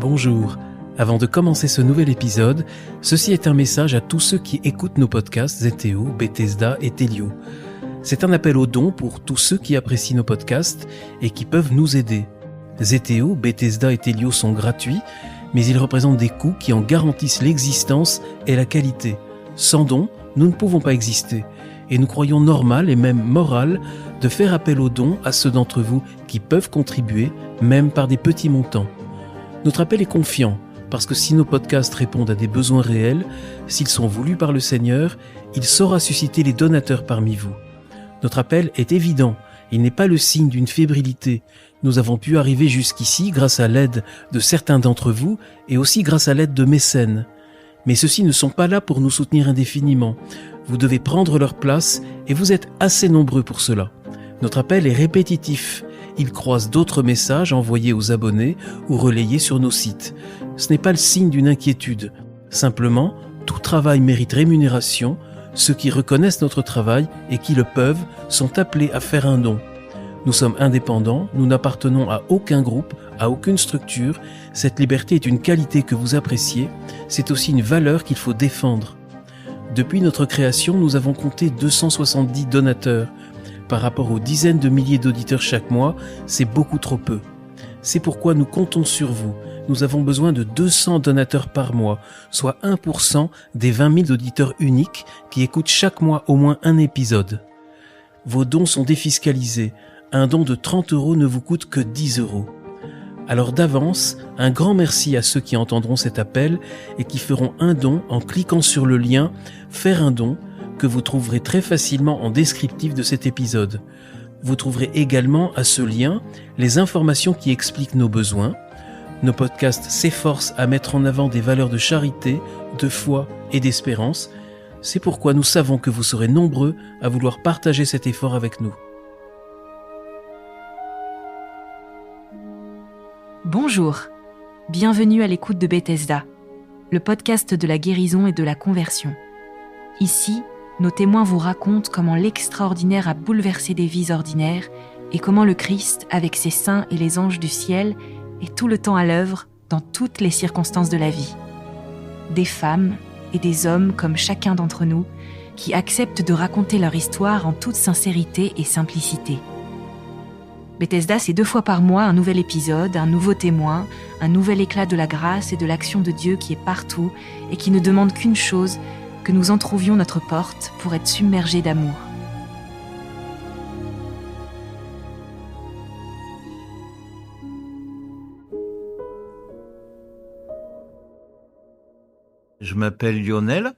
Bonjour. Avant de commencer ce nouvel épisode, ceci est un message à tous ceux qui écoutent nos podcasts Zeteo, Bethesda et Telio. C'est un appel aux dons pour tous ceux qui apprécient nos podcasts et qui peuvent nous aider. Zeteo, Bethesda et Telio sont gratuits, mais ils représentent des coûts qui en garantissent l'existence et la qualité. Sans dons, nous ne pouvons pas exister. Et nous croyons normal et même moral de faire appel aux dons à ceux d'entre vous qui peuvent contribuer, même par des petits montants. Notre appel est confiant, parce que si nos podcasts répondent à des besoins réels, s'ils sont voulus par le Seigneur, il saura susciter les donateurs parmi vous. Notre appel est évident, il n'est pas le signe d'une fébrilité. Nous avons pu arriver jusqu'ici grâce à l'aide de certains d'entre vous et aussi grâce à l'aide de mécènes. Mais ceux-ci ne sont pas là pour nous soutenir indéfiniment. Vous devez prendre leur place et vous êtes assez nombreux pour cela. Notre appel est répétitif. Il croise d'autres messages envoyés aux abonnés ou relayés sur nos sites. Ce n'est pas le signe d'une inquiétude. Simplement, tout travail mérite rémunération. Ceux qui reconnaissent notre travail et qui le peuvent sont appelés à faire un don. Nous sommes indépendants, nous n'appartenons à aucun groupe, à aucune structure. Cette liberté est une qualité que vous appréciez. C'est aussi une valeur qu'il faut défendre. Depuis notre création, nous avons compté 270 donateurs. Par rapport aux dizaines de milliers d'auditeurs chaque mois, c'est beaucoup trop peu. C'est pourquoi nous comptons sur vous. Nous avons besoin de 200 donateurs par mois, soit 1% des 20 000 auditeurs uniques qui écoutent chaque mois au moins un épisode. Vos dons sont défiscalisés. Un don de 30 € ne vous coûte que 10 €. Alors d'avance, un grand merci à ceux qui entendront cet appel et qui feront un don en cliquant sur le lien « Faire un don » que vous trouverez très facilement en descriptif de cet épisode. Vous trouverez également à ce lien les informations qui expliquent nos besoins. Nos podcasts s'efforcent à mettre en avant des valeurs de charité, de foi et d'espérance. C'est pourquoi nous savons que vous serez nombreux à vouloir partager cet effort avec nous. Bonjour, bienvenue à l'écoute de Bethesda, le podcast de la guérison et de la conversion. Ici, nos témoins vous racontent comment l'extraordinaire a bouleversé des vies ordinaires et comment le Christ, avec ses saints et les anges du ciel, est tout le temps à l'œuvre dans toutes les circonstances de la vie. Des femmes et des hommes comme chacun d'entre nous qui acceptent de raconter leur histoire en toute sincérité et simplicité. Bethesda, c'est 2 fois par mois un nouvel épisode, un nouveau témoin, un nouvel éclat de la grâce et de l'action de Dieu qui est partout et qui ne demande qu'une chose, que nous entrouvrions notre porte pour être submergés d'amour. Je m'appelle Lionel,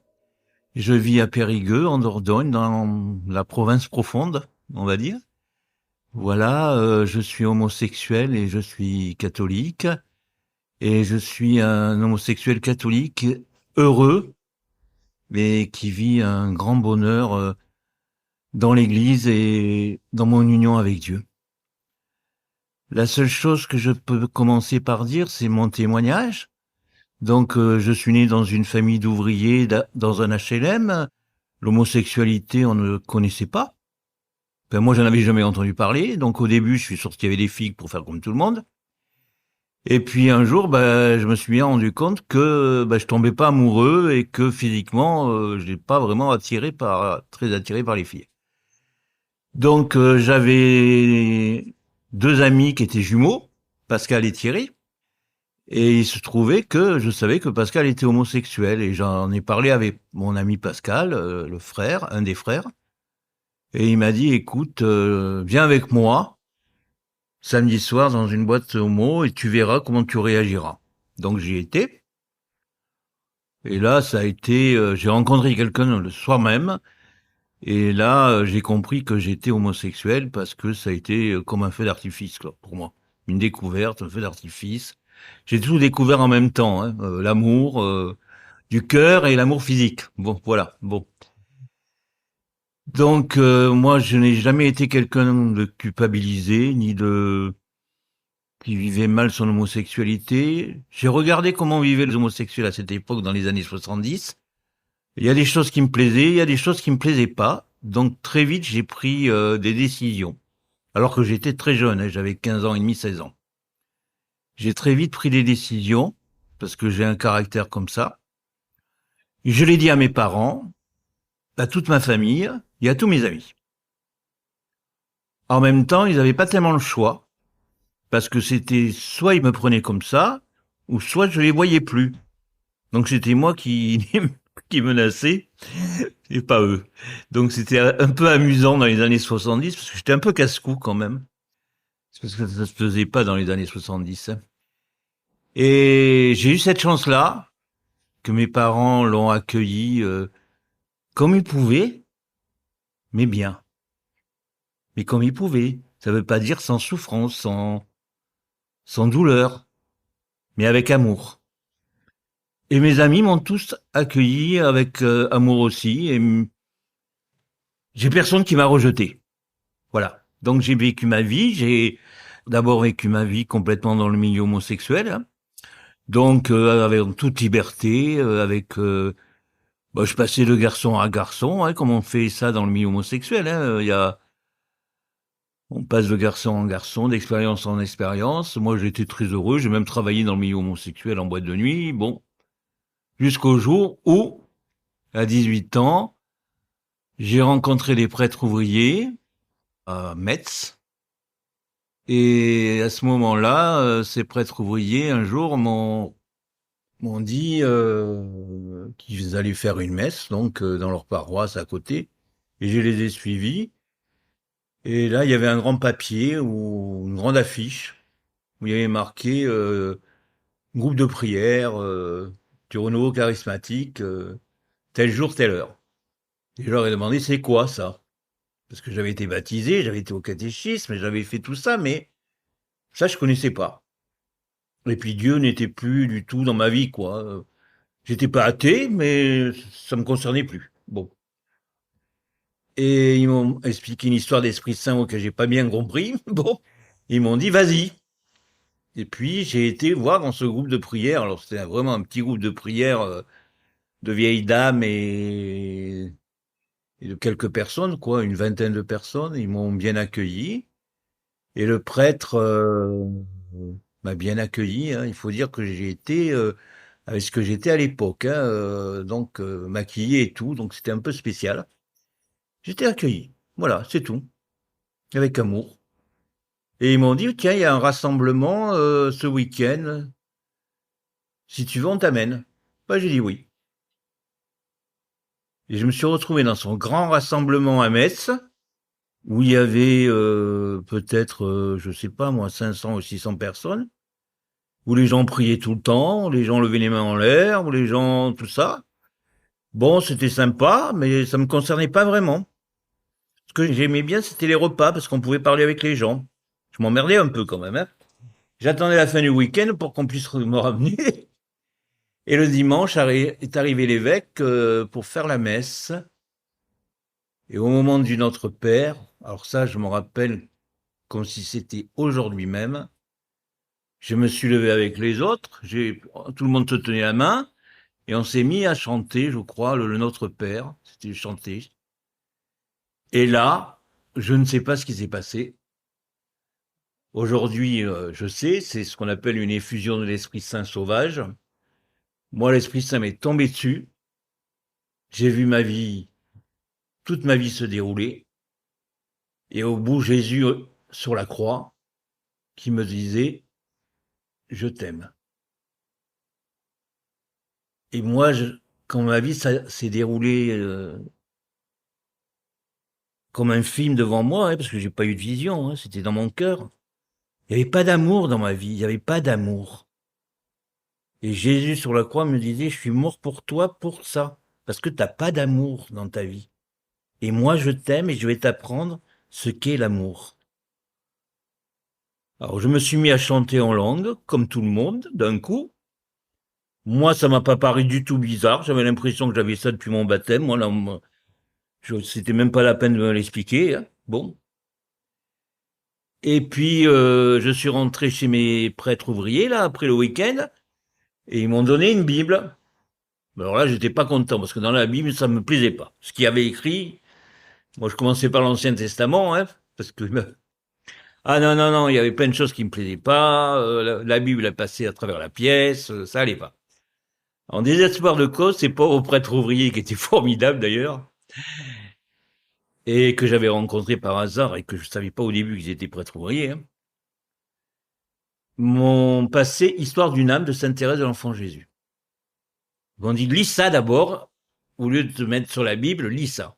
je vis à Périgueux, en Dordogne, dans la province profonde, on va dire. Voilà, je suis homosexuel et je suis catholique. Et je suis un homosexuel catholique heureux, mais qui vit un grand bonheur dans l'Église et dans mon union avec Dieu. La seule chose que je peux commencer par dire, c'est mon témoignage. Donc, je suis né dans une famille d'ouvriers, dans un HLM. L'homosexualité, on ne connaissait pas. Ben, moi, j'en avais jamais entendu parler. Donc, au début, je suis sorti, il y avait des filles pour faire comme tout le monde. Et puis, un jour, je me suis bien rendu compte que je tombais pas amoureux et que physiquement, je n'étais pas vraiment très attiré par les filles. Donc, j'avais 2 amis qui étaient jumeaux, Pascal et Thierry. Et il se trouvait que je savais que Pascal était homosexuel. Et j'en ai parlé avec mon ami Pascal, le frère, un des frères. Et il m'a dit, écoute, viens avec moi, samedi soir dans une boîte homo, et tu verras comment tu réagiras. Donc j'y étais. Et là, ça a été, j'ai rencontré quelqu'un le soir même, et là, j'ai compris que j'étais homosexuel parce que ça a été comme un feu d'artifice, quoi, pour moi. Une découverte, un feu d'artifice. J'ai tout découvert en même temps, hein, l'amour du cœur et l'amour physique. Bon, voilà, bon. Donc, moi, je n'ai jamais été quelqu'un de culpabilisé, ni qui vivait mal son homosexualité. J'ai regardé comment vivaient les homosexuels à cette époque, dans les années 70. Il y a des choses qui me plaisaient, il y a des choses qui me plaisaient pas. Donc, très vite, j'ai pris des décisions. Alors que j'étais très jeune, hein, j'avais 15 ans et demi, 16 ans. J'ai très vite pris des décisions parce que j'ai un caractère comme ça. Et je l'ai dit à mes parents, à toute ma famille et à tous mes amis. En même temps, ils n'avaient pas tellement le choix, parce que c'était soit ils me prenaient comme ça, ou soit je les voyais plus. Donc c'était moi qui qui menaçais, et pas eux. Donc c'était un peu amusant dans les années 70, parce que j'étais un peu casse-cou quand même. C'est parce que ça se faisait pas dans les années 70. Et j'ai eu cette chance-là, que mes parents l'ont accueilli comme ils pouvaient, mais bien. Mais comme ils pouvaient. Ça veut pas dire sans souffrance, sans douleur, mais avec amour. Et mes amis m'ont tous accueilli avec amour aussi, et j'ai personne qui m'a rejeté. Voilà. Donc j'ai vécu ma vie, j'ai d'abord vécu ma vie complètement dans le milieu homosexuel, hein. Donc avec toute liberté, je passais de garçon à garçon, hein, comme on fait ça dans le milieu homosexuel, hein. On passe de garçon en garçon, d'expérience en expérience. Moi j'étais très heureux, j'ai même travaillé dans le milieu homosexuel en boîte de nuit, bon, jusqu'au jour où, à 18 ans, j'ai rencontré les prêtres ouvriers à Metz. Et à ce moment-là, ces prêtres ouvriers, un jour, m'ont dit qu'ils allaient faire une messe, donc dans leur paroisse à côté. Et je les ai suivis. Et là, il y avait un grand papier ou une grande affiche où il y avait marqué groupe de prière du renouveau charismatique, tel jour, telle heure. Et je leur ai demandé c'est quoi ça? Parce que j'avais été baptisé, j'avais été au catéchisme, j'avais fait tout ça, mais ça je connaissais pas. Et puis Dieu n'était plus du tout dans ma vie, quoi. J'étais pas athée, mais ça me concernait plus. Bon. Et ils m'ont expliqué une histoire d'Esprit Saint que j'ai pas bien compris. Bon. Ils m'ont dit vas-y. Et puis j'ai été voir dans ce groupe de prière. Alors c'était vraiment un petit groupe de prière de vieilles dames et de quelques personnes, quoi, une vingtaine de personnes. Ils m'ont bien accueilli. Et le prêtre m'a bien accueilli, hein. Il faut dire que j'ai été avec ce que j'étais à l'époque, hein, donc maquillé et tout, donc c'était un peu spécial. J'étais accueilli, voilà, c'est tout, avec amour. Et ils m'ont dit, tiens, il y a un rassemblement ce week-end, si tu veux, on t'amène. Bah, j'ai dit oui. Et je me suis retrouvé dans son grand rassemblement à Metz, où il y avait peut-être, je sais pas moi, 500 ou 600 personnes, où les gens priaient tout le temps, où les gens levaient les mains en l'air, où les gens, tout ça. Bon, c'était sympa, mais ça me concernait pas vraiment. Ce que j'aimais bien, c'était les repas, parce qu'on pouvait parler avec les gens. Je m'emmerdais un peu quand même, hein. J'attendais la fin du week-end pour qu'on puisse me ramener. Et le dimanche est arrivé l'évêque pour faire la messe. Et au moment du Notre Père, alors ça, je me rappelle comme si c'était aujourd'hui même, je me suis levé avec les autres, tout le monde se tenait la main, et on s'est mis à chanter, je crois, le Notre Père. C'était chanté. Et là, je ne sais pas ce qui s'est passé. Aujourd'hui, je sais, c'est ce qu'on appelle une effusion de l'Esprit Saint sauvage. Moi, l'Esprit Saint m'est tombé dessus. J'ai vu toute ma vie se dérouler. Et au bout, Jésus sur la croix, qui me disait, je t'aime. Et moi, quand ma vie s'est déroulée comme un film devant moi, hein, parce que j'ai pas eu de vision, hein, c'était dans mon cœur. Il n'y avait pas d'amour dans ma vie, il n'y avait pas d'amour. Et Jésus sur la croix me disait, je suis mort pour toi, pour ça, parce que t'as pas d'amour dans ta vie. Et moi, je t'aime et je vais t'apprendre ce qu'est l'amour. Alors, je me suis mis à chanter en langue, comme tout le monde, d'un coup. Moi, ça m'a pas paru du tout bizarre. J'avais l'impression que j'avais ça depuis mon baptême. Moi, là, c'était même pas la peine de me l'expliquer, hein. Bon. Et puis, je suis rentré chez mes prêtres ouvriers, là, après le week-end, et ils m'ont donné une Bible. Alors là, j'étais pas content, parce que dans la Bible, ça me plaisait pas. Ce qu'il y avait écrit, moi, je commençais par l'Ancien Testament, hein, parce que Ah non, non, non, il y avait plein de choses qui me plaisaient pas. La Bible a passé à travers la pièce, ça allait pas. En désespoir de cause, ces pauvres prêtres ouvriers qui étaient formidables d'ailleurs, et que j'avais rencontrés par hasard et que je savais pas au début qu'ils étaient prêtres ouvriers, hein, m'ont passé Histoire d'une âme de Sainte Thérèse de l'Enfant Jésus. Ils m'ont dit, lis ça d'abord, au lieu de te mettre sur la Bible, lis ça.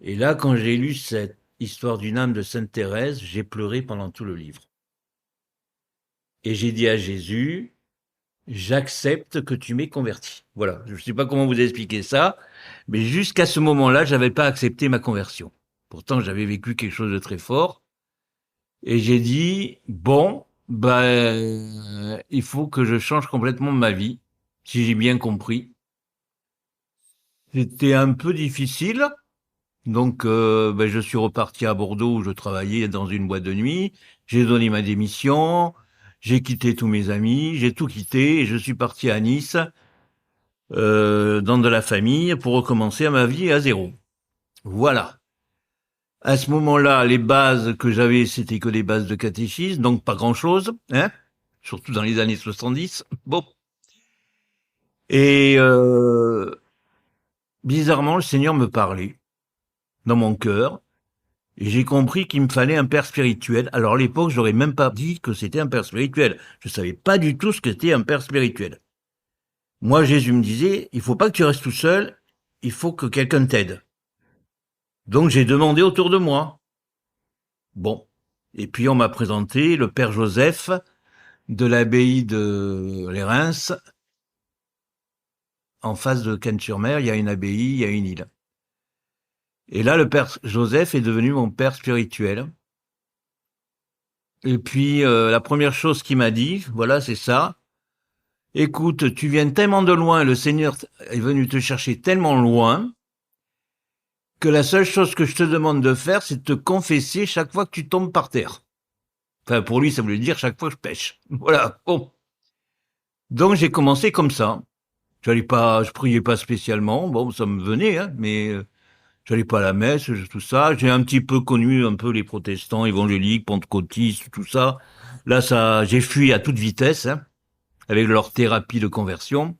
Et là, quand j'ai lu cette Histoire d'une âme de Sainte Thérèse, j'ai pleuré pendant tout le livre. Et j'ai dit à Jésus, j'accepte que tu m'aies converti. Voilà, je ne sais pas comment vous expliquer ça, mais jusqu'à ce moment-là, j'avais pas accepté ma conversion. Pourtant, j'avais vécu quelque chose de très fort. Et j'ai dit, bon, il faut que je change complètement ma vie, si j'ai bien compris. C'était un peu difficile. Donc, je suis reparti à Bordeaux où je travaillais dans une boîte de nuit. J'ai donné ma démission. J'ai quitté tous mes amis. J'ai tout quitté et je suis parti à Nice, dans de la famille pour recommencer ma vie à zéro. Voilà. À ce moment-là, les bases que j'avais, c'était que des bases de catéchisme, donc pas grand-chose, hein, surtout dans les années 70. Bon. Et bizarrement, le Seigneur me parlait dans mon cœur. Et j'ai compris qu'il me fallait un père spirituel. Alors à l'époque, je n'aurais même pas dit que c'était un père spirituel. Je savais pas du tout ce qu'était un père spirituel. Moi, Jésus me disait, il faut pas que tu restes tout seul, il faut que quelqu'un t'aide. Donc j'ai demandé autour de moi. Bon. Et puis on m'a présenté le père Joseph de l'abbaye de Les Reims. En face de Cannes-sur-Mer, il y a une abbaye, il y a une île. Et là, le père Joseph est devenu mon père spirituel. Et puis, la première chose qu'il m'a dit, voilà, c'est ça. Écoute, tu viens tellement de loin, le Seigneur est venu te chercher tellement loin, que la seule chose que je te demande de faire, c'est de te confesser chaque fois que tu tombes par terre. Enfin, pour lui, ça voulait dire chaque fois que je pêche. Voilà, bon. Donc, j'ai commencé comme ça. Je priais pas spécialement, bon, ça me venait, hein, mais j'allais pas à la messe, tout ça. J'ai un petit peu connu un peu les protestants, évangéliques, pentecôtistes, tout ça. Là, j'ai fui à toute vitesse, hein, avec leur thérapie de conversion.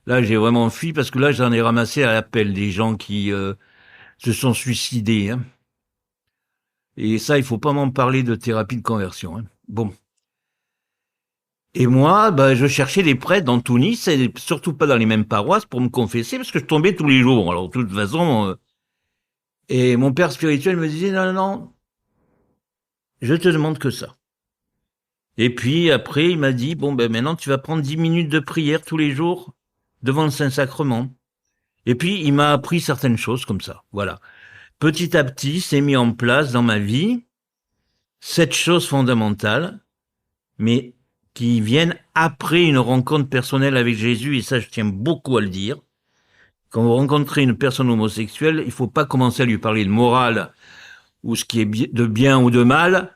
Là, j'ai vraiment fui parce que là, j'en ai ramassé à l'appel des gens qui se sont suicidés. Hein. Et ça, il faut pas m'en parler de thérapie de conversion. Hein. Bon. Et moi, je cherchais des prêtres dans tout Nice, et surtout pas dans les mêmes paroisses, pour me confesser, parce que je tombais tous les jours. Alors, de toute façon... Et mon père spirituel me disait, non, non, non, je te demande que ça. Et puis après, il m'a dit, bon, maintenant tu vas prendre 10 minutes de prière tous les jours devant le Saint-Sacrement. Et puis, il m'a appris certaines choses comme ça. Voilà. Petit à petit, c'est mis en place dans ma vie 7 choses fondamentales, mais qui viennent après une rencontre personnelle avec Jésus, et ça, je tiens beaucoup à le dire. Quand vous rencontrez une personne homosexuelle, il faut pas commencer à lui parler de morale ou ce qui est de bien ou de mal.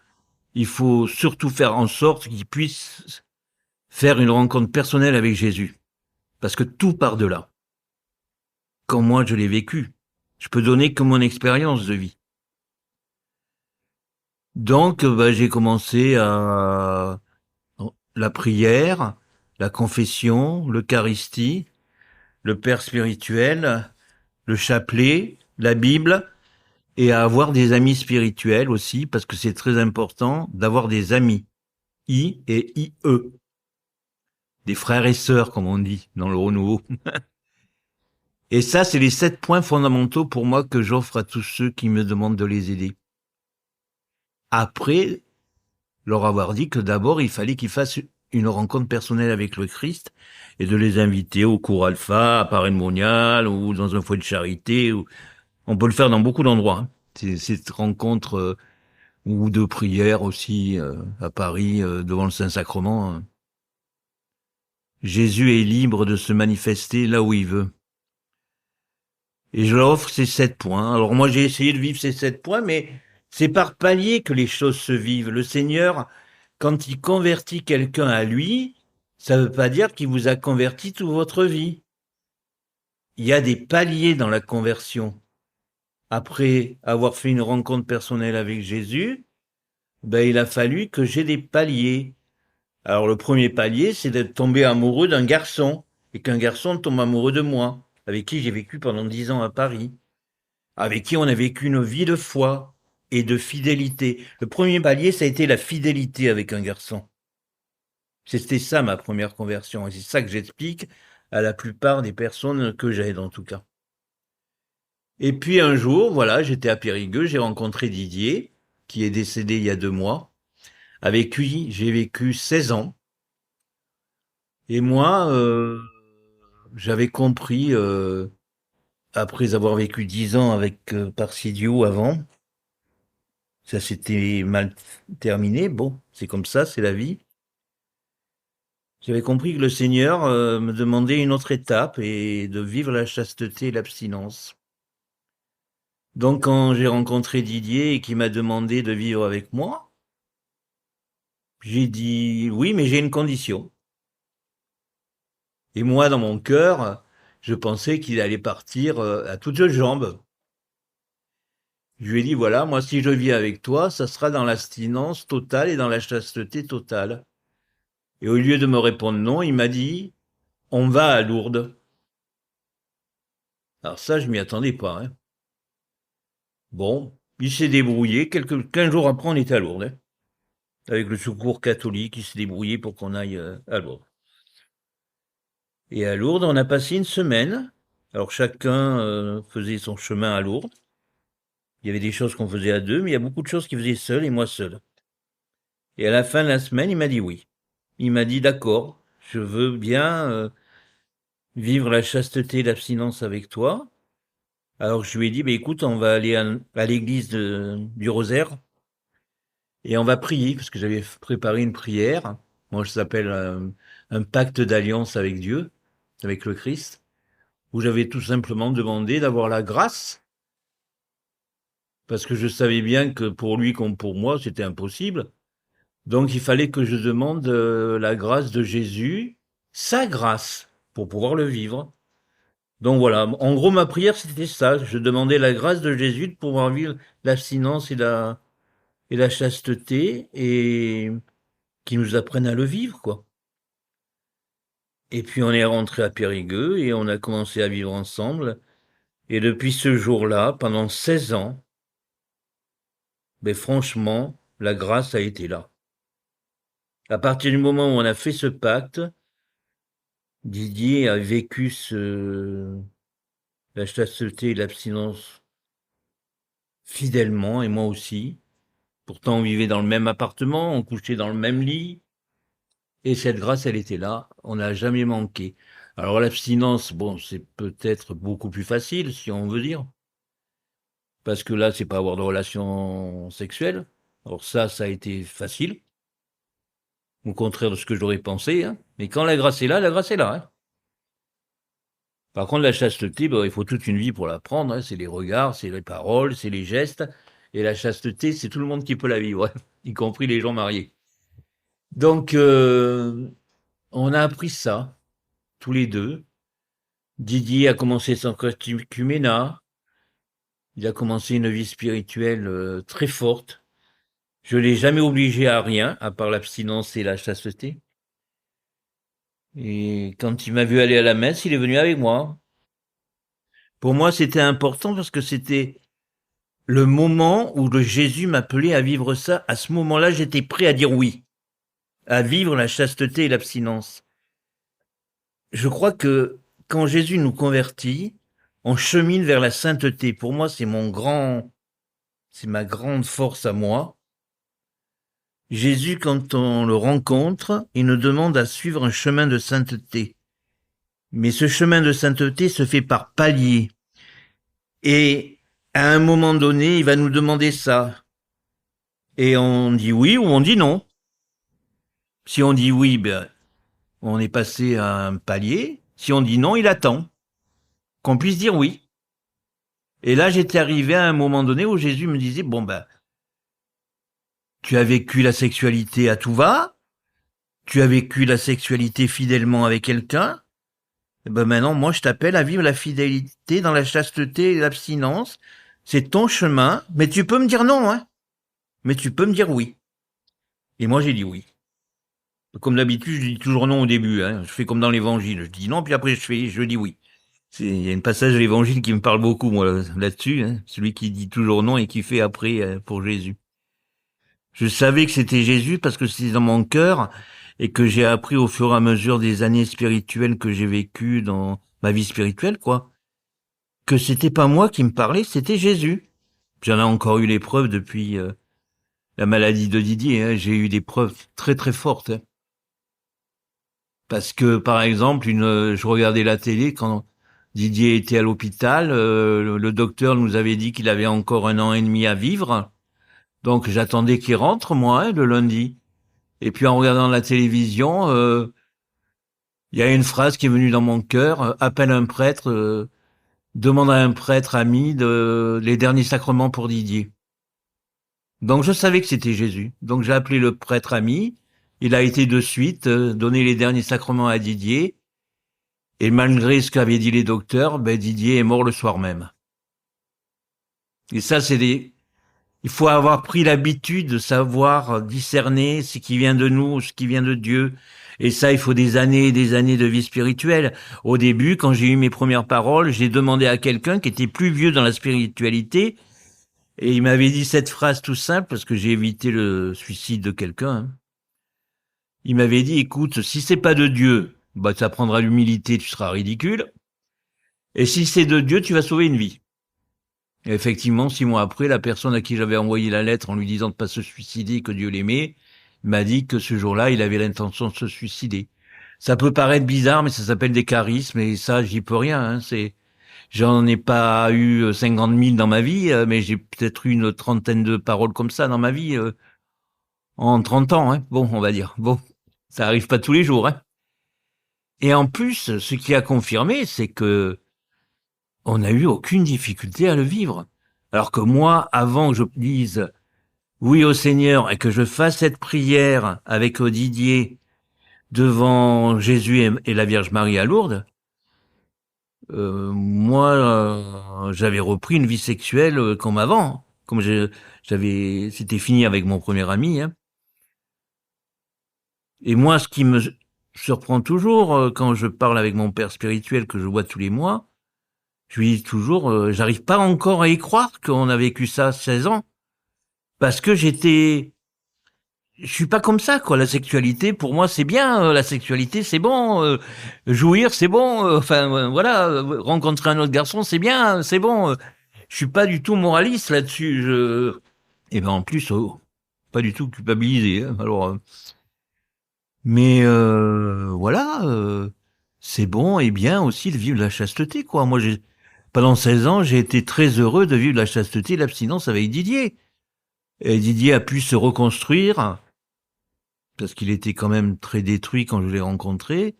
Il faut surtout faire en sorte qu'il puisse faire une rencontre personnelle avec Jésus. Parce que tout part de là. Quand moi je l'ai vécu, je peux donner que mon expérience de vie. Donc, j'ai commencé à la prière, la confession, l'Eucharistie, le Père spirituel, le chapelet, la Bible, et à avoir des amis spirituels aussi, parce que c'est très important d'avoir des amis. I et IE. Des frères et sœurs, comme on dit, dans le renouveau. Et ça, c'est les 7 points fondamentaux pour moi que j'offre à tous ceux qui me demandent de les aider. Après, leur avoir dit que d'abord, il fallait qu'ils fassent une rencontre personnelle avec le Christ et de les inviter au cours alpha, à Paris Monial ou dans un foyer de charité. On peut le faire dans beaucoup d'endroits. Hein. Cette rencontre ou de prière aussi à Paris devant le Saint-Sacrement. Jésus est libre de se manifester là où il veut. Et je leur offre ces 7 points. Alors moi, j'ai essayé de vivre ces 7 points, mais c'est par palier que les choses se vivent. Le Seigneur, quand il convertit quelqu'un à lui, ça ne veut pas dire qu'il vous a converti toute votre vie. Il y a des paliers dans la conversion. Après avoir fait une rencontre personnelle avec Jésus, il a fallu que j'ai des paliers. Alors le premier palier, c'est d'être tombé amoureux d'un garçon, et qu'un garçon tombe amoureux de moi, avec qui j'ai vécu pendant 10 ans à Paris, avec qui on a vécu une vie de foi et de fidélité. Le premier palier, ça a été la fidélité avec un garçon. C'était ça ma première conversion, et c'est ça que j'explique à la plupart des personnes que j'aide en tout cas. Et puis un jour, voilà, j'étais à Périgueux, j'ai rencontré Didier, qui est décédé il y a 2 mois. Avec lui, j'ai vécu 16 ans. Et moi, j'avais compris, après avoir vécu 10 ans avec Parsidio avant, ça s'était mal terminé. Bon, c'est comme ça, c'est la vie. J'avais compris que le Seigneur me demandait une autre étape et de vivre la chasteté et l'abstinence. Donc quand j'ai rencontré Didier et qu'il m'a demandé de vivre avec moi, j'ai dit oui, mais j'ai une condition. Et moi, dans mon cœur, je pensais qu'il allait partir à toutes jambes. Je lui ai dit, voilà, moi, si je vis avec toi, ça sera dans l'abstinence totale et dans la chasteté totale. Et au lieu de me répondre non, il m'a dit, on va à Lourdes. Alors ça, je m'y attendais pas. Hein. Bon, il s'est débrouillé. 15 jours après, on était à Lourdes. Hein. Avec le secours catholique, il s'est débrouillé pour qu'on aille à Lourdes. Et à Lourdes, on a passé une semaine. Alors chacun faisait son chemin à Lourdes. Il y avait des choses qu'on faisait à 2, mais il y a beaucoup de choses qu'il faisait seul et moi seul. Et à la fin de la semaine, il m'a dit oui. Il m'a dit d'accord, je veux bien vivre la chasteté et l'abstinence avec toi. Alors je lui ai dit, écoute, on va aller à l'église du Rosaire et on va prier, parce que j'avais préparé une prière. Moi, ça s'appelle un pacte d'alliance avec Dieu, avec le Christ, où j'avais tout simplement demandé d'avoir la grâce, parce que je savais bien que pour lui comme pour moi, c'était impossible. Donc il fallait que je demande la grâce de Jésus, sa grâce, pour pouvoir le vivre. Donc voilà, en gros ma prière c'était ça, je demandais la grâce de Jésus de pouvoir vivre l'abstinence et la chasteté et qu'il nous apprenne à le vivre quoi. Et puis on est rentré à Périgueux et on a commencé à vivre ensemble. Et depuis ce jour-là, pendant 16 ans, franchement, la grâce a été là. À partir du moment où on a fait ce pacte, Didier a vécu la chasteté et l'abstinence fidèlement, et moi aussi. Pourtant, on vivait dans le même appartement, on couchait dans le même lit, et cette grâce, elle était là, on n'a jamais manqué. Alors l'abstinence, bon, c'est peut-être beaucoup plus facile, si on veut dire, parce que là, c'est pas avoir de relations sexuelles. Alors ça a été facile, au contraire de ce que j'aurais pensé, hein. Mais quand la grâce est là, hein. Par contre, la chasteté, il faut toute une vie pour l'apprendre. Hein. C'est les regards, c'est les paroles, c'est les gestes. Et la chasteté, c'est tout le monde qui peut la vivre, hein, y compris les gens mariés. Donc, on a appris ça, tous les deux. Didier a commencé son catéchuménat. Il a commencé une vie spirituelle très forte. Je l'ai jamais obligé à rien, à part l'abstinence et la chasteté. Et quand il m'a vu aller à la messe, il est venu avec moi. Pour moi, c'était important parce que c'était le moment où le Jésus m'appelait à vivre ça. À ce moment-là, j'étais prêt à dire oui, à vivre la chasteté et l'abstinence. Je crois que quand Jésus nous convertit, on chemine vers la sainteté. Pour moi, c'est ma grande force à moi. Jésus, quand on le rencontre, il nous demande à suivre un chemin de sainteté. Mais ce chemin de sainteté se fait par paliers. Et à un moment donné, il va nous demander ça. Et on dit oui ou on dit non. Si on dit oui, on est passé à un palier. Si on dit non, il attend qu'on puisse dire oui. Et là, j'étais arrivé à un moment donné où Jésus me disait, tu as vécu la sexualité à tout va, tu as vécu la sexualité fidèlement avec quelqu'un, maintenant, moi, je t'appelle à vivre la fidélité dans la chasteté et l'abstinence. C'est ton chemin, mais tu peux me dire non, hein. Mais tu peux me dire oui. Et moi, j'ai dit oui. Comme d'habitude, je dis toujours non au début. Hein. Je fais comme dans l'Évangile. Je dis non, puis après, je dis oui. Il y a un passage de l'Évangile qui me parle beaucoup, moi, là-dessus. Hein. Celui qui dit toujours non et qui fait après pour Jésus. Je savais que c'était Jésus parce que c'était dans mon cœur et que j'ai appris au fur et à mesure des années spirituelles que j'ai vécues dans ma vie spirituelle, quoi, que c'était pas moi qui me parlais, c'était Jésus. J'en ai encore eu les preuves depuis la maladie de Didier. Hein. J'ai eu des preuves très très fortes. Hein. Parce que, par exemple, je regardais la télé quand Didier était à l'hôpital. Le docteur nous avait dit qu'il avait encore 1 an et demi à vivre. Donc, j'attendais qu'il rentre, moi, hein, le lundi. Et puis, en regardant la télévision, il y a une phrase qui est venue dans mon cœur. Appelle un prêtre, demande à un prêtre ami les derniers sacrements pour Didier. Donc, je savais que c'était Jésus. Donc, j'ai appelé le prêtre ami. Il a été de suite donner les derniers sacrements à Didier. Et malgré ce qu'avaient dit les docteurs, Didier est mort le soir même. Et ça, il faut avoir pris l'habitude de savoir discerner ce qui vient de nous, ce qui vient de Dieu. Et ça, il faut des années et des années de vie spirituelle. Au début, quand j'ai eu mes premières paroles, j'ai demandé à quelqu'un qui était plus vieux dans la spiritualité, et il m'avait dit cette phrase tout simple, parce que j'ai évité le suicide de quelqu'un. Hein. Il m'avait dit, écoute, si c'est pas de Dieu, ça prendra l'humilité, tu seras ridicule. Et si c'est de Dieu, tu vas sauver une vie. Et effectivement, 6 mois après, la personne à qui j'avais envoyé la lettre en lui disant de pas se suicider, que Dieu l'aimait, m'a dit que ce jour-là, il avait l'intention de se suicider. Ça peut paraître bizarre, mais ça s'appelle des charismes, et ça, j'y peux rien. Hein. J'en ai pas eu 50 000 dans ma vie, mais j'ai peut-être eu une trentaine de paroles comme ça dans ma vie, en 30 ans. Hein. Bon, on va dire. Bon, ça arrive pas tous les jours. Hein. Et en plus, ce qui a confirmé, c'est que on n'a eu aucune difficulté à le vivre. Alors que moi, avant que je dise oui au Seigneur et que je fasse cette prière avec Didier devant Jésus et la Vierge Marie à Lourdes, j'avais repris une vie sexuelle comme avant, comme c'était fini avec mon premier ami. Hein. Et moi, ce qui me surprend toujours quand je parle avec mon père spirituel que je vois tous les mois, je lui dis toujours, j'arrive pas encore à y croire qu'on a vécu ça 16 ans, parce que je suis pas comme ça, quoi. La sexualité, pour moi, c'est bien. La sexualité, c'est bon. Jouir, c'est bon. Voilà. Rencontrer un autre garçon, c'est bien. C'est bon. Je suis pas du tout moraliste là-dessus. Et en plus, pas du tout culpabilisé. Hein. Alors, mais voilà. C'est bon et bien aussi de vivre la chasteté, quoi. Moi, pendant 16 ans, j'ai été très heureux de vivre la chasteté et l'abstinence avec Didier. Et Didier a pu se reconstruire, parce qu'il était quand même très détruit quand je l'ai rencontré,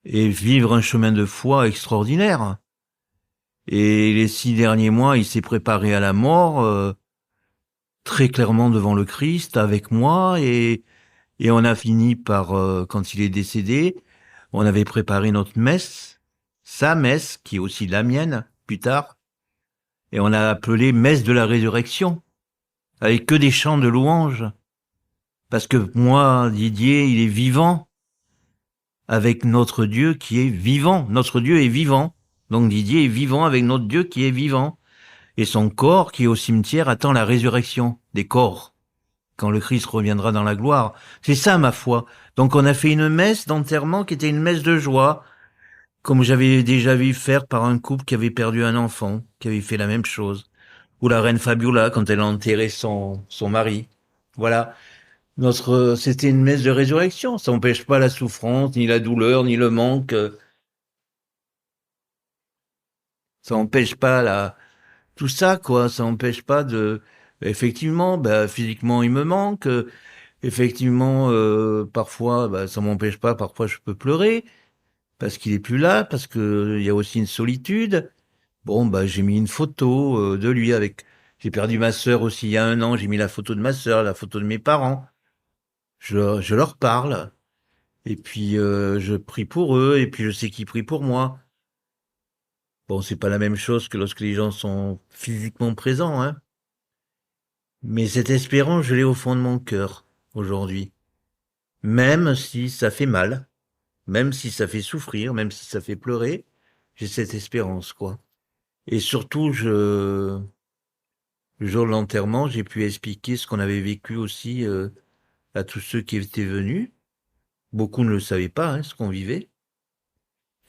et vivre un chemin de foi extraordinaire. Et les 6 derniers mois, il s'est préparé à la mort, très clairement devant le Christ, avec moi, et on a fini par, quand il est décédé, on avait préparé notre messe, sa messe, qui est aussi la mienne, plus tard, et on a appelé messe de la résurrection, avec que des chants de louanges. Parce que moi, Didier, il est vivant, avec notre Dieu qui est vivant. Notre Dieu est vivant. Donc Didier est vivant avec notre Dieu qui est vivant. Et son corps qui est au cimetière attend la résurrection des corps, quand le Christ reviendra dans la gloire. C'est ça ma foi. Donc on a fait une messe d'enterrement qui était une messe de joie, comme j'avais déjà vu faire par un couple qui avait perdu un enfant, qui avait fait la même chose. Ou la reine Fabiola quand elle a enterré son mari. Voilà. C'était une messe de résurrection. Ça n'empêche pas la souffrance, ni la douleur, ni le manque. Ça n'empêche pas tout ça, quoi. Ça n'empêche pas effectivement, physiquement, il me manque. Effectivement, parfois, ça m'empêche pas. Parfois, je peux pleurer parce qu'il est plus là, parce que il y a aussi une solitude. Bon, j'ai mis une photo de lui j'ai perdu ma sœur aussi il y a 1 an. J'ai mis la photo de ma sœur, la photo de mes parents. Je leur parle. Et puis je prie pour eux, et puis je sais qu'ils prient pour moi. Bon, c'est pas la même chose que lorsque les gens sont physiquement présents, hein. Mais cette espérance, je l'ai au fond de mon cœur. aujourd'hui. Même si ça fait mal, même si ça fait souffrir, même si ça fait pleurer, j'ai cette espérance, quoi. Et surtout, le jour de l'enterrement, j'ai pu expliquer ce qu'on avait vécu aussi à tous ceux qui étaient venus. Beaucoup ne le savaient pas, hein, ce qu'on vivait.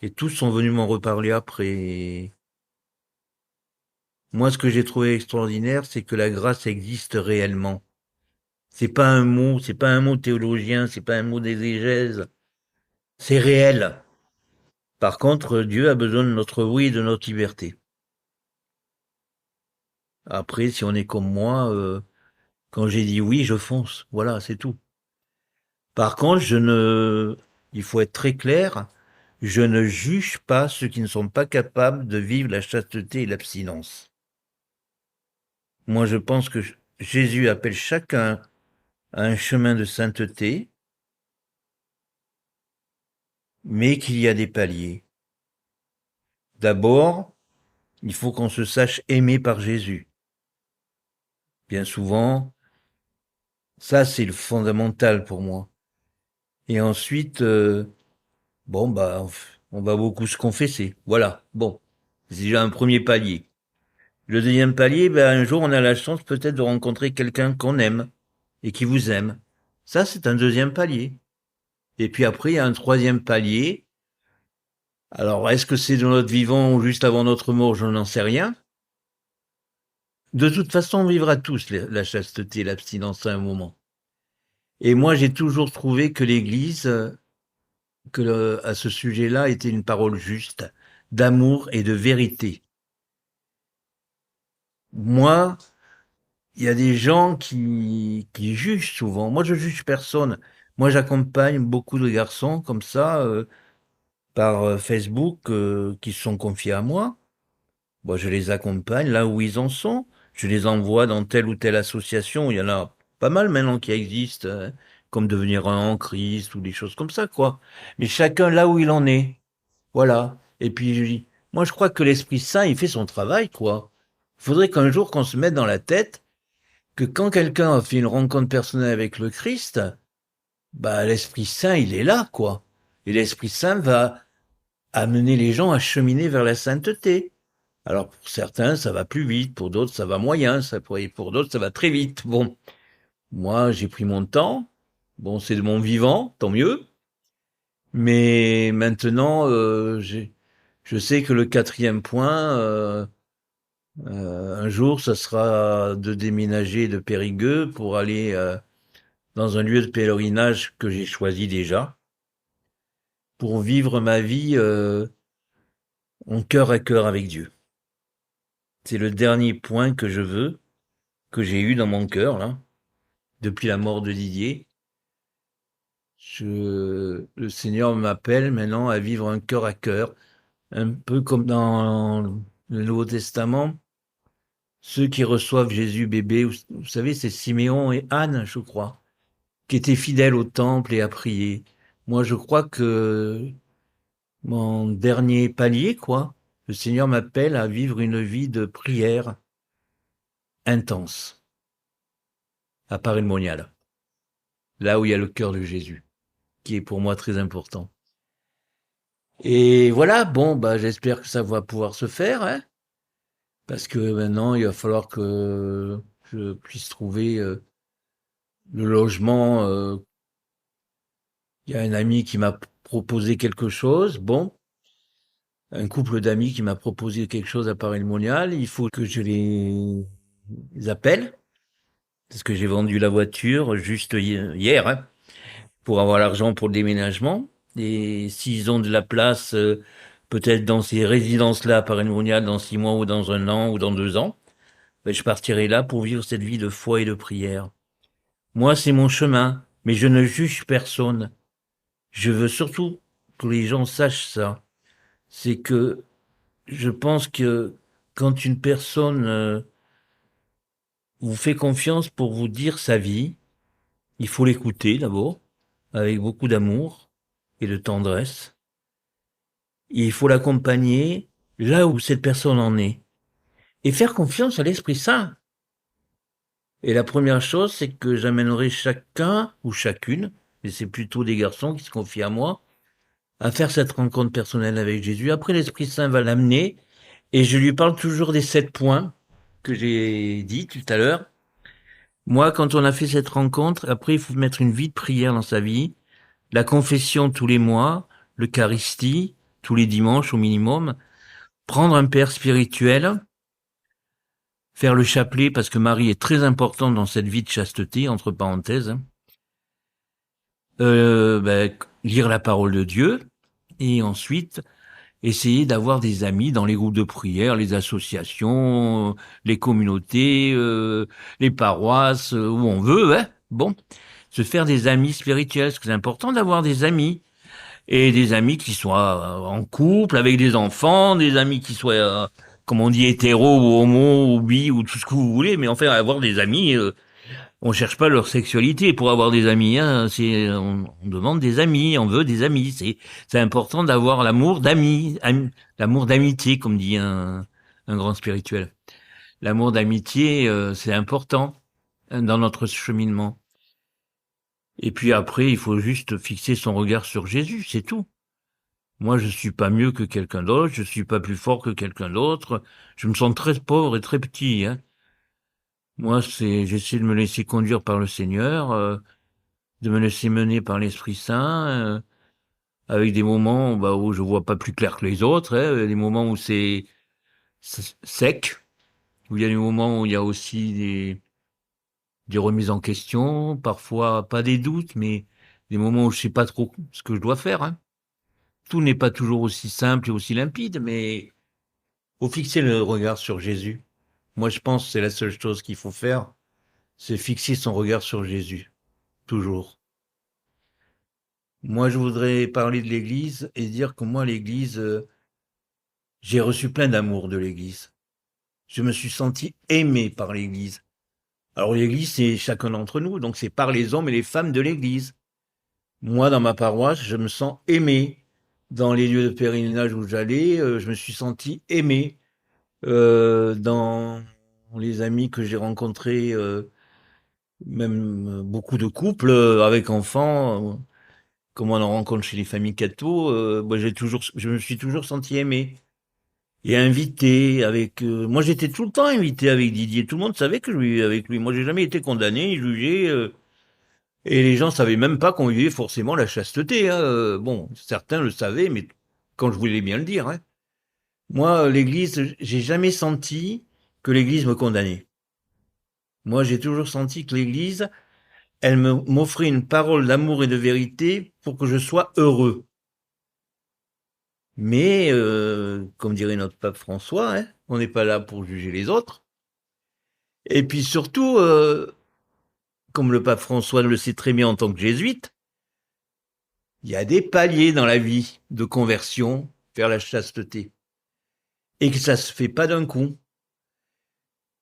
Et tous sont venus m'en reparler après. Moi, ce que j'ai trouvé extraordinaire, c'est que la grâce existe réellement. C'est pas un mot théologien, c'est pas un mot d'exégèse. C'est réel. Par contre, Dieu a besoin de notre oui et de notre liberté. Après, si on est comme moi, quand j'ai dit oui, je fonce. Voilà, c'est tout. Par contre, il faut être très clair, je ne juge pas ceux qui ne sont pas capables de vivre la chasteté et l'abstinence. Moi, je pense que Jésus appelle chacun à un chemin de sainteté, mais qu'il y a des paliers. D'abord, il faut qu'on se sache aimé par Jésus. Bien souvent, ça c'est le fondamental pour moi. Et ensuite, bon bah, on va beaucoup se confesser. Voilà, bon, c'est déjà un premier palier. Le deuxième palier, ben, un jour on a la chance peut-être de rencontrer quelqu'un qu'on aime et qui vous aime. Ça c'est un deuxième palier. Et puis après, il y a un troisième palier. Alors, est-ce que c'est de notre vivant ou juste avant notre mort, je n'en sais rien. De toute façon, on vivra tous la chasteté, l'abstinence à un moment. Et moi, j'ai toujours trouvé que l'Église, à ce sujet-là, était une parole juste, d'amour et de vérité. Moi, il y a des gens qui jugent souvent. Moi, je juge personne. Moi, j'accompagne beaucoup de garçons comme ça, par Facebook, qui se sont confiés à moi. Moi, je les accompagne là où ils en sont. Je les envoie dans telle ou telle association. Il y en a pas mal maintenant qui existent, hein, comme devenir un en Christ ou des choses comme ça, quoi. Mais chacun là où il en est. Voilà. Et puis, je dis, moi, je crois que l'Esprit Saint, il fait son travail, quoi. Il faudrait qu'un jour qu'on se mette dans la tête que quand quelqu'un a fait une rencontre personnelle avec le Christ, bah, l'Esprit Saint, il est là, quoi. Et l'Esprit Saint va amener les gens à cheminer vers la sainteté. Alors pour certains, ça va plus vite, pour d'autres, ça va moyen, pour d'autres, ça va très vite. Bon, moi, j'ai pris mon temps. Bon, c'est de mon vivant, tant mieux. Mais maintenant, je sais que le quatrième point, un jour, ça sera de déménager de Périgueux pour aller dans un lieu de pèlerinage que j'ai choisi déjà, pour vivre ma vie en cœur à cœur avec Dieu. C'est le dernier point que je veux, que j'ai eu dans mon cœur, là, depuis la mort de Didier. Le Seigneur m'appelle maintenant à vivre un cœur à cœur, un peu comme dans le Nouveau Testament. Ceux qui reçoivent Jésus bébé, vous savez, c'est Siméon et Anne, je crois, qui étaient fidèles au temple et à prier. Moi, je crois que mon dernier palier, quoi, le Seigneur m'appelle à vivre une vie de prière intense, à Paray-le-Monial, là où il y a le cœur de Jésus, qui est pour moi très important. Et voilà, bon, bah, j'espère que ça va pouvoir se faire, hein, parce que maintenant, il va falloir que je puisse trouver le logement. Il y a un ami qui m'a proposé quelque chose, bon, un couple d'amis qui m'a proposé quelque chose à Paray-le-Monial. Il faut que je les appelle, parce que j'ai vendu la voiture juste hier, hein, pour avoir l'argent pour le déménagement. Et s'ils ont de la place, peut-être dans ces résidences-là à Paray-le-Monial, dans 6 mois ou dans 1 an ou dans 2 ans, ben, je partirai là pour vivre cette vie de foi et de prière. Moi, c'est mon chemin, mais je ne juge personne. Je veux surtout que les gens sachent ça. C'est que je pense que quand une personne vous fait confiance pour vous dire sa vie, il faut l'écouter d'abord, avec beaucoup d'amour et de tendresse. Et il faut l'accompagner là où cette personne en est. Et faire confiance à l'Esprit Saint. Et la première chose, c'est que j'amènerai chacun ou chacune, et c'est plutôt des garçons qui se confient à moi, à faire cette rencontre personnelle avec Jésus. Après, l'Esprit Saint va l'amener, et je lui parle toujours des 7 points que j'ai dit tout à l'heure. Moi, quand on a fait cette rencontre, après, il faut mettre une vie de prière dans sa vie, la confession tous les mois, l'Eucharistie, tous les dimanches au minimum, prendre un père spirituel, faire le chapelet, parce que Marie est très importante dans cette vie de chasteté, entre parenthèses, lire la parole de Dieu, et ensuite essayer d'avoir des amis dans les groupes de prière, les associations, les communautés, les paroisses, où on veut, hein. Bon, se faire des amis spirituels, parce que c'est important d'avoir des amis. Et des amis qui soient en couple, avec des enfants, des amis qui soient, comme on dit, hétéros ou homo ou bi ou tout ce que vous voulez, mais enfin avoir des amis, on cherche pas leur sexualité pour avoir des amis, hein, on demande des amis, on veut des amis, c'est important d'avoir l'amour d'amis, l'amour d'amitié, comme dit un grand spirituel. L'amour d'amitié, c'est important dans notre cheminement. Et puis après, il faut juste fixer son regard sur Jésus, c'est tout. Moi, je suis pas mieux que quelqu'un d'autre, je suis pas plus fort que quelqu'un d'autre. Je me sens très pauvre et très petit, hein. Moi, j'essaie de me laisser conduire par le Seigneur, de me laisser mener par l'Esprit Saint, avec des moments où je vois pas plus clair que les autres, hein, des moments où c'est sec, où il y a des moments où il y a aussi des remises en question, parfois pas des doutes, mais des moments où je sais pas trop ce que je dois faire, hein. Tout n'est pas toujours aussi simple et aussi limpide, mais faut fixer le regard sur Jésus. Moi, je pense que c'est la seule chose qu'il faut faire, c'est fixer son regard sur Jésus, toujours. Moi, je voudrais parler de l'Église et dire que moi, l'Église, j'ai reçu plein d'amour de l'Église. Je me suis senti aimé par l'Église. Alors l'Église, c'est chacun d'entre nous, donc c'est par les hommes et les femmes de l'Église. Moi, dans ma paroisse, je me sens aimé. Dans les lieux de pèlerinage où j'allais, je me suis senti aimé. Dans les amis que j'ai rencontrés, même beaucoup de couples avec enfants, comme on en rencontre chez les familles catho, je me suis toujours senti aimé et invité avec. Moi, j'étais tout le temps invité avec Didier. Tout le monde savait que je vivais avec lui. Moi, j'ai jamais été condamné, jugé, et les gens savaient même pas qu'on vivait forcément la chasteté, hein. Bon, certains le savaient, mais quand je voulais bien le dire, hein. Moi, l'Église, j'ai jamais senti que l'Église me condamnait. Moi, j'ai toujours senti que l'Église, elle m'offrait une parole d'amour et de vérité pour que je sois heureux. Mais, comme dirait notre pape François, hein, on n'est pas là pour juger les autres. Et puis surtout, comme le pape François le sait très bien en tant que jésuite, il y a des paliers dans la vie de conversion vers la chasteté. Et que ça se fait pas d'un coup.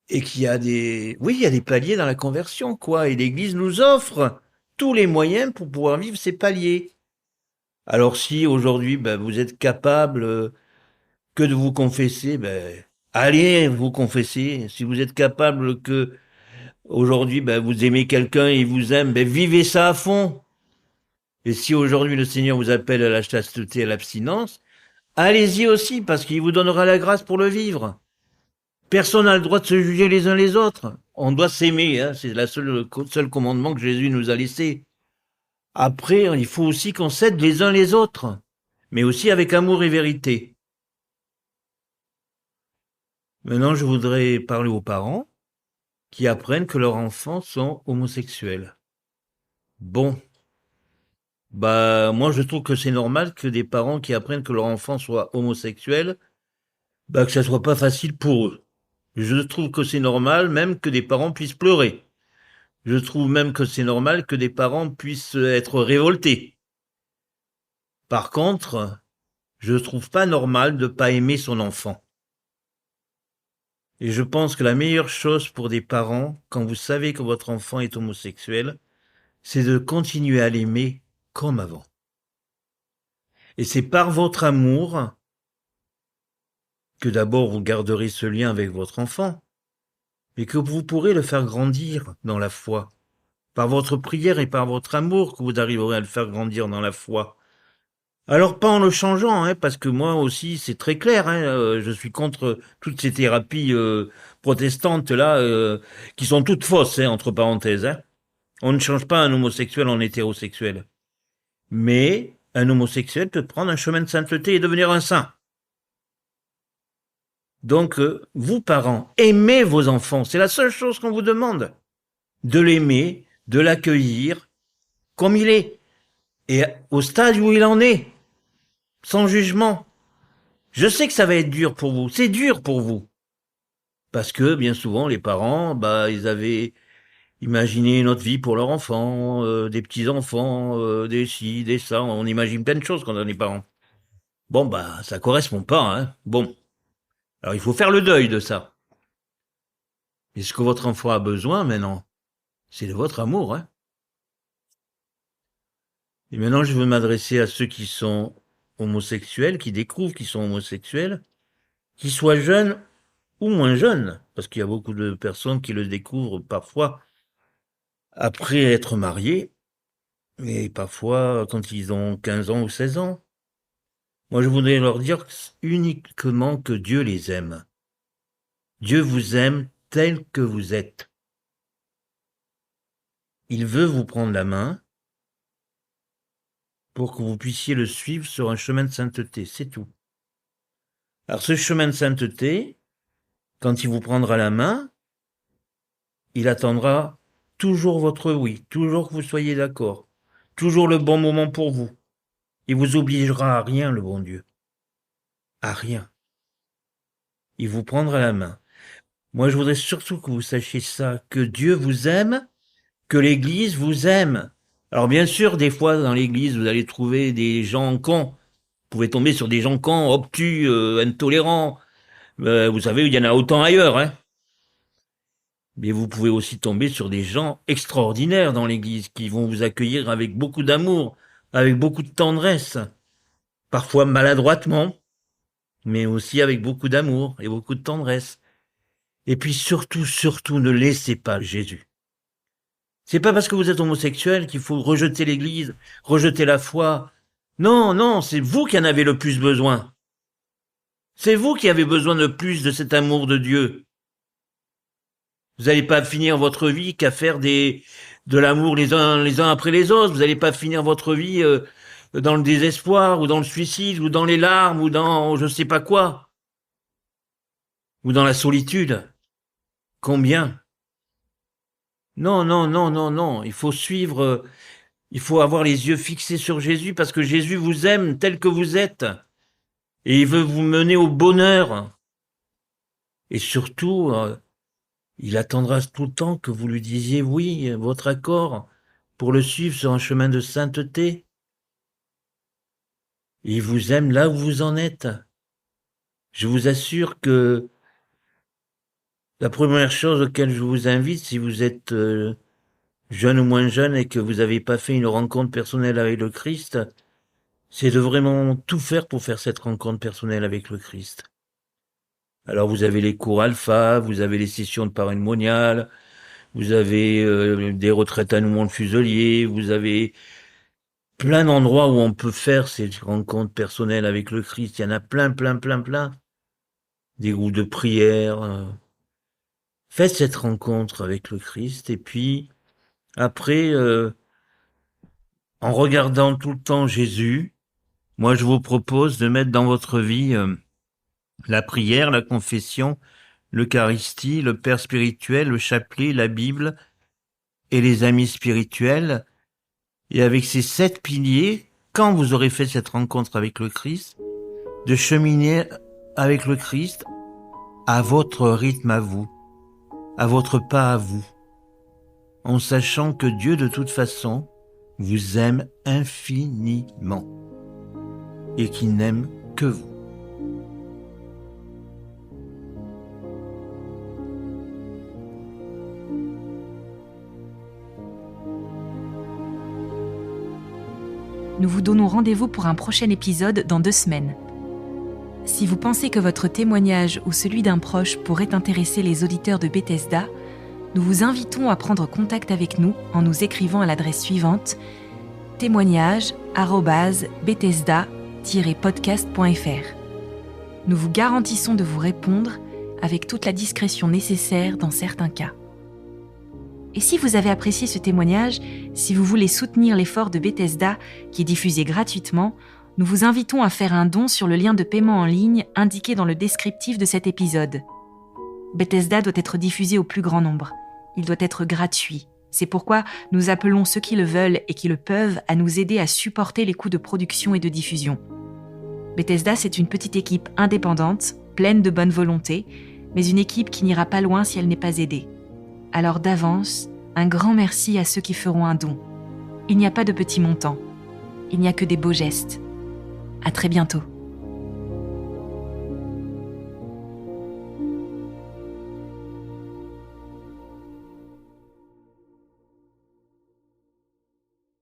Et qu'il y a il y a des paliers dans la conversion, quoi. Et l'Église nous offre tous les moyens pour pouvoir vivre ces paliers. Alors si aujourd'hui, vous êtes capable que de vous confesser, allez vous confesser. Si vous êtes capable que aujourd'hui, vous aimez quelqu'un et il vous aime, vivez ça à fond. Et si aujourd'hui le Seigneur vous appelle à la chasteté, à l'abstinence, allez-y aussi parce qu'il vous donnera la grâce pour le vivre. Personne n'a le droit de se juger les uns les autres. On doit s'aimer, hein, c'est le seul commandement que Jésus nous a laissé. Après, il faut aussi qu'on s'aide les uns les autres, mais aussi avec amour et vérité. Maintenant, je voudrais parler aux parents qui apprennent que leurs enfants sont homosexuels. Bon, moi je trouve que c'est normal que des parents qui apprennent que leur enfant soit homosexuel, que ça soit pas facile pour eux. Je trouve que c'est normal même que des parents puissent pleurer. Je trouve même que c'est normal que des parents puissent être révoltés. Par contre, je trouve pas normal de pas aimer son enfant. Et je pense que la meilleure chose pour des parents, quand vous savez que votre enfant est homosexuel, c'est de continuer à l'aimer comme avant. Et c'est par votre amour que d'abord vous garderez ce lien avec votre enfant, et que vous pourrez le faire grandir dans la foi. Par votre prière et par votre amour que vous arriverez à le faire grandir dans la foi. Alors pas en le changeant, hein, parce que moi aussi c'est très clair, hein, je suis contre toutes ces thérapies protestantes là, qui sont toutes fausses, hein, entre parenthèses. Hein. On ne change pas un homosexuel en hétérosexuel. Mais un homosexuel peut prendre un chemin de sainteté et devenir un saint. Donc, vous parents, aimez vos enfants, c'est la seule chose qu'on vous demande. De l'aimer, de l'accueillir, comme il est, et au stade où il en est, sans jugement. Je sais que ça va être dur pour vous, c'est dur pour vous. Parce que, bien souvent, les parents, ils avaient imaginé une autre vie pour leur enfant, des petits-enfants, des ci, des ça, on imagine plein de choses quand on est parents. Bon, ça correspond pas, hein. Bon. Alors, il faut faire le deuil de ça. Et ce que votre enfant a besoin, maintenant, c'est de votre amour, hein. Et maintenant, je veux m'adresser à ceux qui sont homosexuels, qui découvrent qu'ils sont homosexuels, qu'ils soient jeunes ou moins jeunes, parce qu'il y a beaucoup de personnes qui le découvrent parfois après être mariés, et parfois quand ils ont 15 ans ou 16 ans. Moi, je voudrais leur dire uniquement que Dieu les aime. Dieu vous aime tel que vous êtes. Il veut vous prendre la main pour que vous puissiez le suivre sur un chemin de sainteté, c'est tout. Alors ce chemin de sainteté, quand il vous prendra la main, il attendra toujours votre oui, toujours que vous soyez d'accord, toujours le bon moment pour vous. Il vous obligera à rien, le bon Dieu. À rien. Il vous prendra la main. Moi, je voudrais surtout que vous sachiez ça, que Dieu vous aime, que l'Église vous aime. Alors bien sûr, des fois, dans l'Église, vous allez trouver des gens cons. Vous pouvez tomber sur des gens cons, obtus, intolérants. Vous savez, il y en a autant ailleurs, hein. Mais vous pouvez aussi tomber sur des gens extraordinaires dans l'Église, qui vont vous accueillir avec beaucoup d'amour, avec beaucoup de tendresse. Parfois maladroitement, mais aussi avec beaucoup d'amour et beaucoup de tendresse. Et puis surtout, ne laissez pas Jésus. C'est pas parce que vous êtes homosexuel qu'il faut rejeter l'Église, rejeter la foi. Non, c'est vous qui en avez le plus besoin. C'est vous qui avez besoin de plus de cet amour de Dieu. Vous n'allez pas finir votre vie qu'à faire de l'amour les uns après les autres. Vous n'allez pas finir votre vie dans le désespoir, ou dans le suicide, ou dans les larmes, ou dans je sais pas quoi. Ou dans la solitude. Combien ? Non. Il faut suivre, il faut avoir les yeux fixés sur Jésus parce que Jésus vous aime tel que vous êtes. Et il veut vous mener au bonheur. Et surtout, il attendra tout le temps que vous lui disiez oui, votre accord, pour le suivre sur un chemin de sainteté. Et il vous aime là où vous en êtes. Je vous assure que la première chose auquel je vous invite, si vous êtes jeune ou moins jeune et que vous n'avez pas fait une rencontre personnelle avec le Christ, c'est de vraiment tout faire pour faire cette rencontre personnelle avec le Christ. Alors vous avez les cours alpha, vous avez les sessions de parrain monial, vous avez des retraites à Noumont-le-Fuselier, vous avez plein d'endroits où on peut faire ces rencontres personnelles avec le Christ. Il y en a plein. Des groupes de prière. Faites cette rencontre avec le Christ et puis après, en regardant tout le temps Jésus, moi je vous propose de mettre dans votre vie la prière, la confession, l'Eucharistie, le Père spirituel, le chapelet, la Bible et les amis spirituels. Et avec ces 7 piliers, quand vous aurez fait cette rencontre avec le Christ, de cheminer avec le Christ à votre rythme à vous, à votre pas à vous, en sachant que Dieu, de toute façon, vous aime infiniment et qu'il n'aime que vous. Nous vous donnons rendez-vous pour un prochain épisode dans 2 semaines. Si vous pensez que votre témoignage ou celui d'un proche pourrait intéresser les auditeurs de Bethesda, nous vous invitons à prendre contact avec nous en nous écrivant à l'adresse suivante témoignage@bethesda-podcast.fr. Nous vous garantissons de vous répondre avec toute la discrétion nécessaire dans certains cas. Et si vous avez apprécié ce témoignage, si vous voulez soutenir l'effort de Bethesda qui est diffusé gratuitement, nous vous invitons à faire un don sur le lien de paiement en ligne indiqué dans le descriptif de cet épisode. Bethesda doit être diffusé au plus grand nombre. Il doit être gratuit. C'est pourquoi nous appelons ceux qui le veulent et qui le peuvent à nous aider à supporter les coûts de production et de diffusion. Bethesda, c'est une petite équipe indépendante, pleine de bonne volonté, mais une équipe qui n'ira pas loin si elle n'est pas aidée. Alors d'avance, un grand merci à ceux qui feront un don. Il n'y a pas de petits montants. Il n'y a que des beaux gestes. À très bientôt.